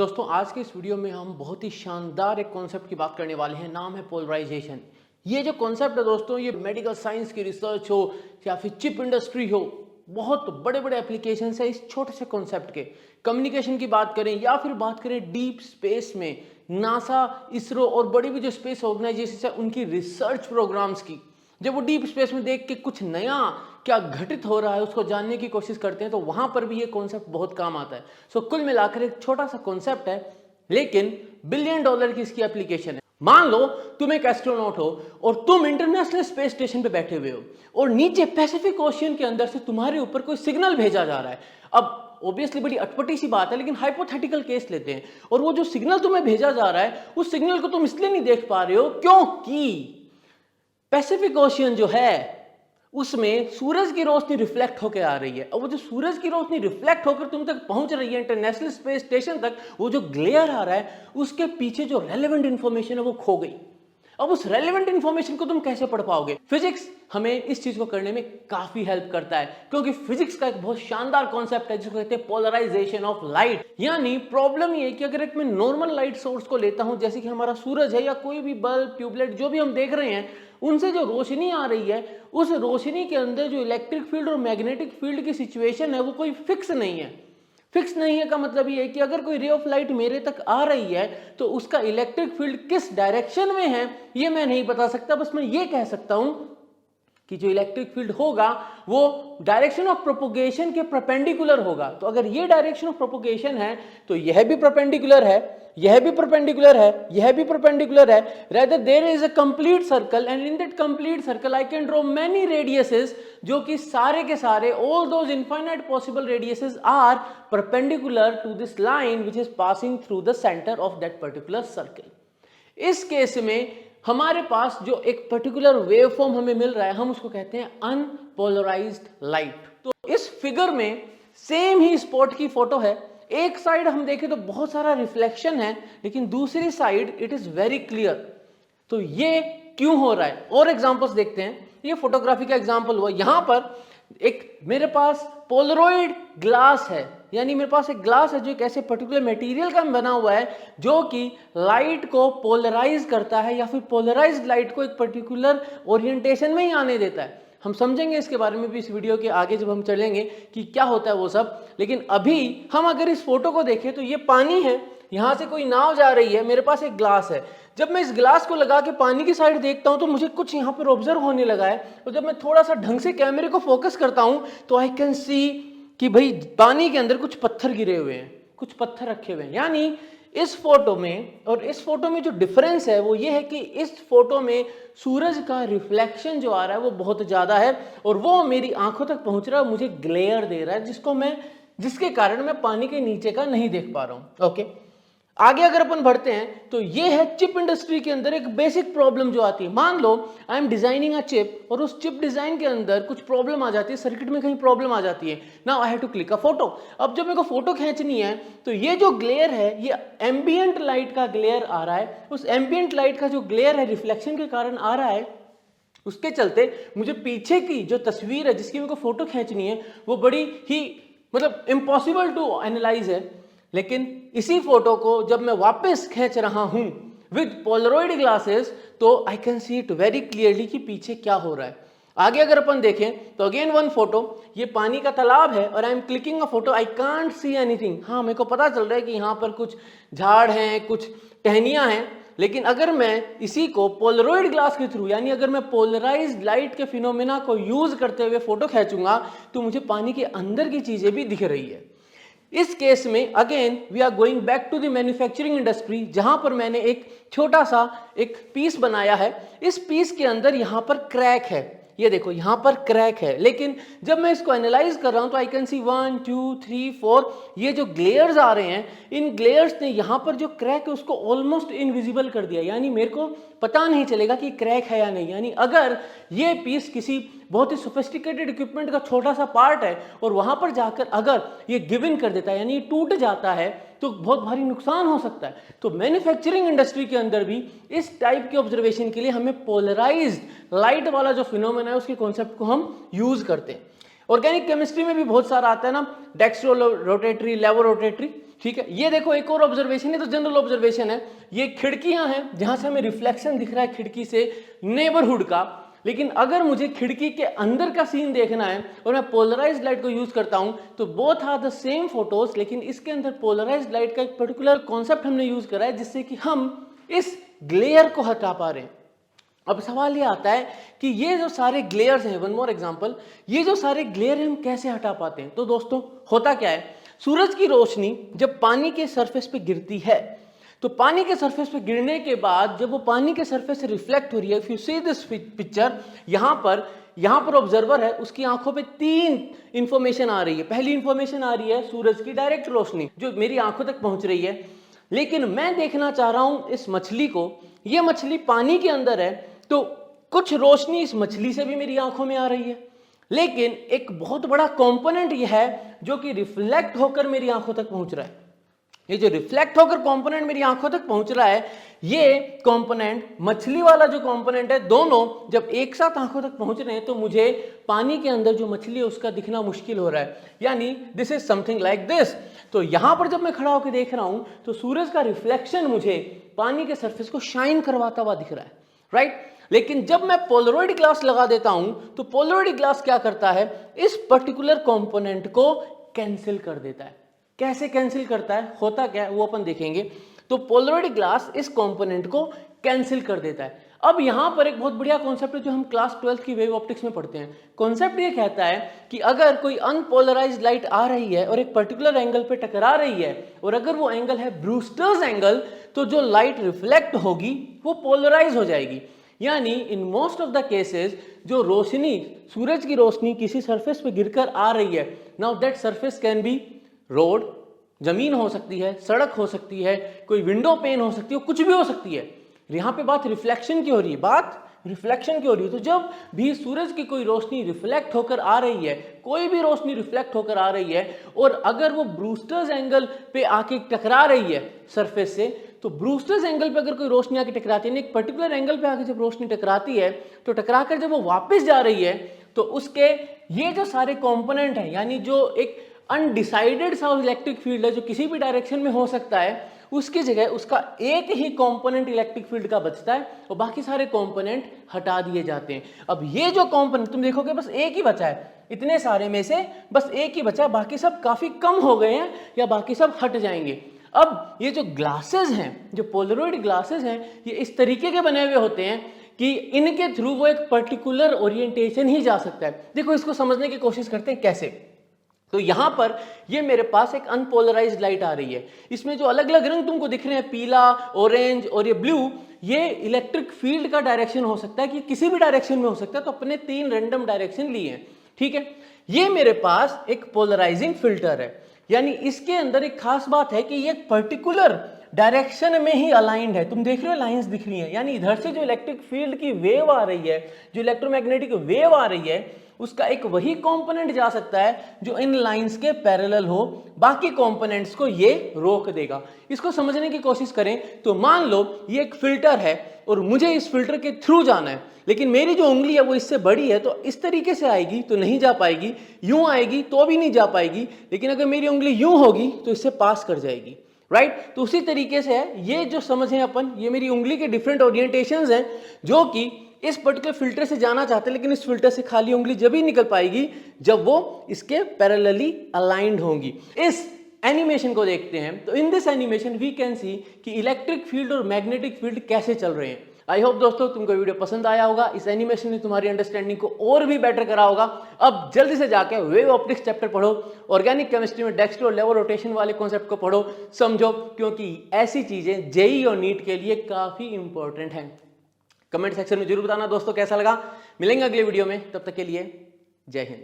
दोस्तों आज के इस वीडियो में हम बहुत ही शानदार एक कॉन्सेप्ट की बात करने वाले हैं। नाम है पोलराइजेशन। ये जो कॉन्सेप्ट है दोस्तों, ये मेडिकल साइंस की रिसर्च हो या फिर चिप इंडस्ट्री हो, बहुत बड़े बड़े एप्लीकेशन है इस छोटे से कॉन्सेप्ट के। कम्युनिकेशन की बात करें या फिर बात करें डीप स्पेस में, नासा, इसरो और बड़ी भी जो स्पेस ऑर्गेनाइजेशन है उनकी रिसर्च प्रोग्राम्स की, जब वो डीप स्पेस में देख के कुछ नया क्या घटित हो रहा है उसको जानने की कोशिश करते हैं, तो वहां पर भी ये कॉन्सेप्ट बहुत काम आता है। सो कुल मिलाकर एक छोटा सा कॉन्सेप्ट है, लेकिन बिलियन डॉलर की इसकी एप्लीकेशन है। मान लो तुम एक एस्ट्रोनॉट हो और तुम इंटरनेशनल स्पेस स्टेशन पे बैठे हुए हो और नीचे पैसिफिक ओशियन के अंदर से तुम्हारे ऊपर कोई सिग्नल भेजा जा रहा है। अब ऑब्वियसली बड़ी अटपटी सी बात है, लेकिन हाइपोथेटिकल केस लेते हैं, और वो जो सिग्नल तुम्हें भेजा जा रहा है उस सिग्नल को तुम इसलिए नहीं देख पा रहे हो क्योंकि पैसिफिक ओशियन जो है उसमें सूरज की रोशनी रिफ्लेक्ट होकर आ रही है। और वो जो सूरज की रोशनी रिफ्लेक्ट होकर तुम तक पहुंच रही है इंटरनेशनल स्पेस स्टेशन तक, वो जो ग्लेयर आ रहा है उसके पीछे जो रेलेवेंट इंफॉर्मेशन है वो खो गई। अब उस रेलेवेंट इंफॉर्मेशन को तुम कैसे पढ़ पाओगे? फिजिक्स हमें इस चीज को करने में काफी हेल्प करता है, क्योंकि फिजिक्स का एक बहुत शानदार कॉन्सेप्ट है जिसको कहते हैं पोलराइजेशन ऑफ लाइट। यानी प्रॉब्लम ये है कि अगर एक मैं नॉर्मल लाइट सोर्स को लेता हूं, जैसे कि हमारा सूरज है या कोई भी बल्ब, ट्यूबलाइट जो भी हम देख रहे हैं, उनसे जो रोशनी आ रही है उस रोशनी के अंदर जो इलेक्ट्रिक फील्ड और मैग्नेटिक फील्ड की सिचुएशन है वो कोई फिक्स नहीं है। फिक्स नहीं है का मतलब ये है कि अगर कोई रे ऑफ लाइट मेरे तक आ रही है तो उसका इलेक्ट्रिक फील्ड किस डायरेक्शन में है ये मैं नहीं बता सकता। बस मैं ये कह सकता हूं कि जो इलेक्ट्रिक फील्ड होगा वो डायरेक्शन ऑफ प्रोपोगेशन के परपेंडिकुलर होगा। तो अगर ये डायरेक्शन ऑफ प्रोपोगेशन है तो यह भी परपेंडिकुलर है, यह भी परपेंडिकुलर है, यह भी परपेंडिकुलर है। rather there is a complete circle and in that complete circle I can draw many radiuses, जो कि सारे के सारे all those infinite possible radiuses are perpendicular to this line which is passing through the center of that particular circle। इस case में हमारे पास जो एक पर्टिकुलर वेव फॉर्म हमें मिल रहा है हम उसको कहते हैं अनपोलराइज्ड लाइट। तो इस फिगर में सेम ही स्पॉट की फोटो है। एक साइड हम देखें तो बहुत सारा रिफ्लेक्शन है, लेकिन दूसरी side it is very clear. तो ये क्यों हो रहा है? और एग्जांपल्स देखते हैं। ये फोटोग्राफी का एग्जांपल हुआ। यहां पर एक मेरे पास पोलरॉइड ग्लास है, यानी मेरे पास एक ग्लास है जो एक ऐसे पर्टिकुलर मटेरियल का बना हुआ है जो कि लाइट को पोलराइज करता है या फिर पोलराइज्ड लाइट को एक पर्टिकुलर ओरिएंटेशन में ही आने देता है। हम समझेंगे इसके बारे में भी इस वीडियो के आगे जब हम चलेंगे कि क्या होता है वो सब। लेकिन अभी हम अगर इस फोटो को देखें तो ये पानी है, यहां से कोई नाव जा रही है, मेरे पास एक ग्लास है। जब मैं इस ग्लास को लगा के पानी की साइड देखता हूं तो मुझे कुछ यहां पर ऑब्जर्व होने लगा है। और जब मैं थोड़ा सा ढंग से कैमरे को फोकस करता हूं तो आई कैन सी कि भाई पानी के अंदर कुछ पत्थर गिरे हुए हैं, कुछ पत्थर रखे हुए हैं। यानी इस फोटो में और इस फोटो में जो डिफरेंस है वो ये है कि इस फोटो में सूरज का रिफ्लेक्शन जो आ रहा है वो बहुत ज्यादा है और वो मेरी आंखों तक पहुंच रहा है, मुझे ग्लेयर दे रहा है जिसके कारण मैं पानी के नीचे का नहीं देख पा रहा हूं। ओके, आगे अगर अपन बढ़ते हैं तो ये है चिप इंडस्ट्री के अंदर एक बेसिक प्रॉब्लम जो आती है। मान लो I am designing a chip और उस चिप डिजाइन के अंदर कुछ प्रॉब्लम आ जाती है, सर्किट में कहीं प्रॉब्लम आ जाती है। Now I have to click a photo. अब जब मेरे को फोटो खींचनी है तो ये जो ग्लेयर है ये एम्बिएंट लाइट का ग्लेयर आ रहा है। उस एम्बिएंट लाइट का जो ग्लेयर है रिफ्लेक्शन के कारण आ रहा है, उसके चलते मुझे पीछे की जो तस्वीर है जिसकी मेरे को फोटो खींचनी है वो बड़ी ही मतलब इम्पॉसिबल टू एनालाइज है। लेकिन इसी फोटो को जब मैं वापस खींच रहा हूं विद पोलरॉइड ग्लासेस तो I can see it very clearly कि पीछे क्या हो रहा है। आगे अगर अपन देखें तो अगेन वन फोटो, ये पानी का तालाब है और I am clicking a photo, I can't see anything. हाँ, मेरे को पता चल रहा है कि यहाँ पर कुछ झाड़ हैं, कुछ टहनियां हैं, लेकिन अगर मैं इसी को पोलरॉइड ग्लास के थ्रू यानी अगर मैं पोलराइज्ड लाइट के फिनोमेना को यूज करते हुए फोटो खींचूंगा तो मुझे पानी के अंदर की चीजें भी दिख रही है। इस केस में again we are going back to the manufacturing industry, जहां पर मैंने एक छोटा सा एक पीस बनाया है। इस पीस के अंदर यहां पर क्रैक है, ये देखो यहां पर क्रैक है, लेकिन जब मैं इसको एनालाइज कर रहा हूं तो आई कैन सी 1 2 3 4 ये जो ग्लेयर्स आ रहे हैं, इन ग्लेयर्स ने यहां पर जो क्रैक है उसको ऑलमोस्ट इनविजिबल कर दिया। यानी मेरे को पता नहीं चलेगा कि क्रैक है या नहीं। यानी अगर ये पीस किसी बहुत ही सोफिस्टिकेटेड इक्विपमेंट का छोटा सा पार्ट है और वहां पर जाकर अगर ये गिव इन कर देता है यानी टूट जाता है तो बहुत भारी नुकसान हो सकता है। तो मैन्युफैक्चरिंग इंडस्ट्री के अंदर भी इस टाइप के ऑब्जर्वेशन के लिए हमें पोलराइज्ड लाइट वाला जो फिनोमेना है उसके कॉन्सेप्ट को हम यूज करते हैं। ऑर्गेनिक केमिस्ट्री में भी बहुत सारा आता है ना, डेक्स्ट्रो रोटेटरी, लेवो रोटेटरी। ठीक है, ये देखो एक और ऑब्जर्वेशन है, तो जनरल ऑब्जर्वेशन है, ये खिड़कियां हैं जहां से हमें रिफ्लेक्शन दिख रहा है खिड़की से नेबरहुड का। लेकिन अगर मुझे खिड़की के अंदर का सीन देखना है और मैं पोलराइज्ड लाइट को यूज करता हूं तो both are the same photos, लेकिन इसके अंदर पोलराइज्ड लाइट का एक पर्टिकुलर कॉन्सेप्ट हमने यूज करा है जिससे कि हम इस ग्लेयर को हटा पा रहे हैं। अब सवाल ये आता है कि ये जो सारे ग्लेयर्स हैं, वन मोर एग्जांपल, ये जो सारे ग्लेयर हैं हम कैसे हटा पाते हैं? तो दोस्तों होता क्या है, सूरज की रोशनी जब पानी के सरफेस पे गिरती है तो पानी के सरफेस पे गिरने के बाद जब वो पानी के सरफेस से रिफ्लेक्ट हो रही है, if you see this picture, यहाँ पर ऑब्जर्वर है, उसकी आंखों पे 3 इंफॉर्मेशन आ रही है। पहली इंफॉर्मेशन आ रही है सूरज की डायरेक्ट रोशनी जो मेरी आंखों तक पहुंच रही है, लेकिन मैं देखना चाह रहा हूं इस मछली को, ये मछली पानी के अंदर है तो कुछ रोशनी इस मछली से भी मेरी आंखों में आ रही है, लेकिन एक बहुत बड़ा कंपोनेंट ये है जो कि रिफ्लेक्ट होकर मेरी आंखों तक पहुंच रहा है। ये जो रिफ्लेक्ट होकर कंपोनेंट मेरी आंखों तक पहुंच रहा है, ये कंपोनेंट मछली वाला जो कंपोनेंट है, दोनों जब एक साथ आंखों तक पहुंच रहे हैं तो मुझे पानी के अंदर जो मछली है उसका दिखना मुश्किल हो रहा है, यानी this is something like this. तो यहां पर जब मैं खड़ा होकर देख रहा हूं तो सूरज का रिफ्लेक्शन मुझे पानी के सरफेस को शाइन करवाता हुआ दिख रहा है, राइट। लेकिन जब मैं पोलरॉइड ग्लास लगा देता हूं तो पोलरॉइड ग्लास क्या करता है, इस पर्टिकुलर कंपोनेंट को कैंसिल कर देता है। कैसे कैंसिल करता है, होता क्या है वो अपन देखेंगे। तो पोलरॉइड ग्लास इस कंपोनेंट को कैंसिल कर देता है। अब यहां पर एक बहुत बढ़िया कॉन्सेप्ट है जो हम क्लास 12 की वेव ऑप्टिक्स में पढ़ते हैं। कॉन्सेप्ट ये कहता है कि अगर कोई अनपोलराइज्ड लाइट आ रही है और एक पर्टिकुलर एंगल पे टकरा रही है और अगर वो एंगल है ब्रूस्टर्स एंगल, तो जो लाइट रिफ्लेक्ट होगी वो पोलराइज हो जाएगी। यानी in most of the cases जो रोशनी, सूरज की रोशनी किसी सरफेस पे गिरकर आ रही है, now that surface can be road, जमीन हो सकती है, सड़क हो सकती है, कोई विंडो पेन हो सकती है, कुछ भी हो सकती है। यहां पे बात रिफ्लेक्शन की हो रही है, बात रिफ्लेक्शन की हो रही है। तो जब भी सूरज की कोई रोशनी रिफ्लेक्ट होकर आ रही है, कोई भी रोशनी रिफ्लेक्ट होकर आ रही है और अगर वो ब्रूस्टर्स एंगल पे आके टकरा रही है सरफेस से, तो ब्रूस्टर्स एंगल पे अगर कोई रोशनी आके टकराती है, एक पर्टिकुलर एंगल पे आके जब रोशनी टकराती है तो टकराकर जब वो वापस जा रही है तो उसके ये जो सारे कंपोनेंट हैं, यानी जो एक अनडिसाइडेड सा इलेक्ट्रिक फील्ड है जो किसी भी डायरेक्शन में हो सकता है, उसकी जगह उसका एक ही कंपोनेंट इलेक्ट्रिक फील्ड का बचता है और बाकी सारे कंपोनेंट हटा दिए जाते हैं। अब ये जो कंपोनेंट तुम देखोगे बस एक ही बचा है, इतने सारे में से बस एक ही बचा है, बाकी सब काफी कम हो गए हैं या बाकी सब हट जाएंगे। अब ये जो ग्लासेस हैं, जो पोलरॉइड ग्लासेस हैं, ये इस तरीके के बने हुए होते हैं कि इनके थ्रू वो एक पर्टिकुलर ओरिएंटेशन ही जा सकता है। देखो इसको समझने की कोशिश करते हैं कैसे। तो यहां पर ये मेरे पास एक अनपोलराइज्ड लाइट आ रही है, इसमें जो अलग अलग रंग तुमको दिख रहे हैं, पीला, ऑरेंज और ये ब्लू, ये इलेक्ट्रिक फील्ड का डायरेक्शन हो सकता है कि किसी भी डायरेक्शन में हो सकता है। तो अपने 3 रैंडम डायरेक्शन लिए हैं, ठीक है। ये मेरे पास एक पोलराइजिंग फिल्टर है, यानी इसके अंदर एक खास बात है कि ये पर्टिकुलर डायरेक्शन में ही अलाइंड है। तुम देख रहे हो लाइंस दिख रही हैं, यानी इधर से जो इलेक्ट्रिक फील्ड की वेव आ रही है, जो इलेक्ट्रोमैग्नेटिक वेव आ रही है, उसका एक वही कंपोनेंट जा सकता है जो इन लाइंस के पैरेलल हो, बाकी कंपोनेंट्स को ये रोक देगा। इसको समझने की कोशिश करें तो मान लो ये एक फिल्टर है और मुझे इस फिल्टर के थ्रू जाना है, लेकिन मेरी जो उंगली है वो इससे बड़ी है, तो इस तरीके से आएगी तो नहीं जा पाएगी, यूं आएगी तो भी नहीं जा पाएगी, लेकिन अगर मेरी उंगली यूं होगी तो इससे पास कर जाएगी, राइट। तो उसी तरीके से है, ये जो समझें अपन, ये मेरी उंगली के डिफरेंट ओरिएंटेशंस हैं जो कि इस पर्टिकुलर फिल्टर से जाना चाहते हैं, लेकिन इस फिल्टर से खाली उंगली जब ही निकल पाएगी जब वो इसके पैरेलली अलाइंड होंगी। इस एनिमेशन को देखते हैं तो in this animation we can see कि इलेक्ट्रिक फील्ड और मैग्नेटिक फील्ड कैसे चल रहे हैं। आई होप दोस्तों तुमको वीडियो पसंद आया होगा, इस एनिमेशन ने तुम्हारी अंडरस्टैंडिंग को और भी बेटर करा होगा। अब जल्दी से जाके वेव ऑप्टिक्स चैप्टर पढ़ो, ऑर्गेनिक केमिस्ट्री में डेक्स्ट्रो और लेवल रोटेशन वाले कॉन्सेप्ट को पढ़ो, समझो, क्योंकि ऐसी चीजें जेईई और नीट के लिए काफी इंपॉर्टेंट हैं। कमेंट सेक्शन में जरूर बताना दोस्तों कैसा लगा। मिलेंगे अगले वीडियो में, तब तक के लिए जय हिंद।